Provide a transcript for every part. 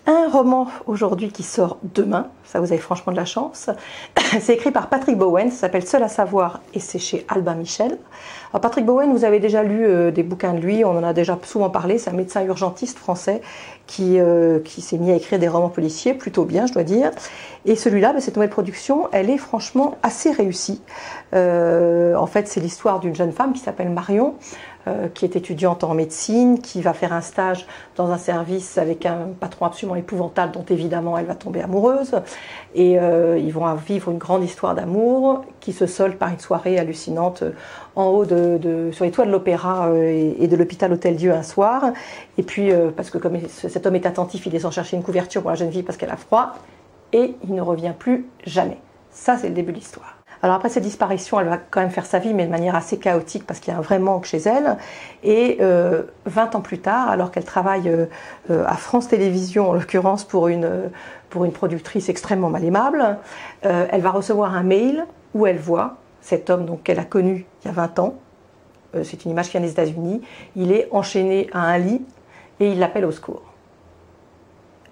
Un roman aujourd'hui qui sort demain, ça vous avez franchement de la chance. C'est écrit par Patrick Bowen, ça s'appelle Seul à savoir et c'est chez Albin Michel. Alors Patrick Bowen, vous avez déjà lu des bouquins de lui, on en a déjà souvent parlé, c'est un médecin urgentiste français qui s'est mis à écrire des romans policiers, plutôt bien je dois dire. Et celui-là, cette nouvelle production, elle est franchement assez réussie. En fait, c'est l'histoire d'une jeune femme qui s'appelle Marion, qui est étudiante en médecine, qui va faire un stage dans un service avec un patron absolument épouvantable dont évidemment elle va tomber amoureuse. Et ils vont vivre une grande histoire d'amour qui se solde par une soirée hallucinante en haut sur les toits de l'Opéra et de l'hôpital Hôtel-Dieu un soir. Et puis, parce que comme cet homme est attentif, il descend chercher une couverture pour la jeune fille parce qu'elle a froid. Et il ne revient plus jamais. Ça, c'est le début de l'histoire. Alors après cette disparition, elle va quand même faire sa vie, mais de manière assez chaotique parce qu'il y a un vrai manque chez elle. Et 20 ans plus tard, alors qu'elle travaille à France Télévisions, en l'occurrence pour une productrice extrêmement mal aimable, elle va recevoir un mail où elle voit cet homme qu'elle a connu il y a 20 ans. C'est une image qui vient des États-Unis. Il est enchaîné à un lit et il l'appelle au secours.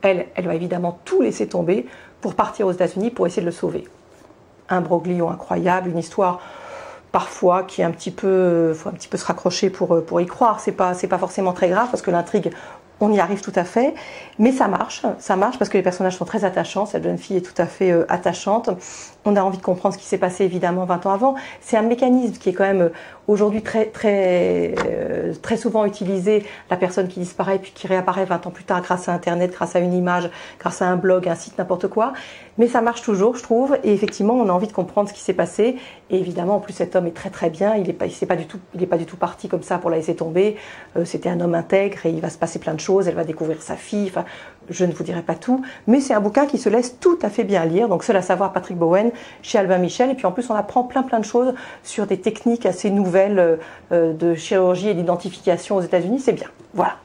Elle va évidemment tout laisser tomber pour partir aux États-Unis pour essayer de le sauver. Un broglio incroyable, une histoire parfois qui est faut un petit peu se raccrocher pour y croire. C'est pas forcément très grave parce que l'intrigue, on y arrive tout à fait, mais ça marche parce que les personnages sont très attachants. Cette jeune fille est tout à fait attachante. On a envie de comprendre ce qui s'est passé évidemment 20 ans avant. C'est un mécanisme qui est quand même aujourd'hui très souvent utilisé. La personne qui disparaît puis qui réapparaît 20 ans plus tard grâce à Internet, grâce à une image, grâce à un blog, un site, n'importe quoi. Mais ça marche toujours, je trouve. Et effectivement, on a envie de comprendre ce qui s'est passé. Et évidemment, en plus, cet homme est très bien. Il est pas du tout parti comme ça pour la laisser tomber. C'était un homme intègre et il va se passer plein de choses. Elle va découvrir sa fille. Enfin, je ne vous dirai pas tout. Mais c'est un bouquin qui se laisse tout à fait bien lire. Donc, Seul à savoir, Patrick Bowen, chez Albin Michel. Et puis, en plus, on apprend plein de choses sur des techniques assez nouvelles de chirurgie et d'identification aux États-Unis. C'est bien. Voilà.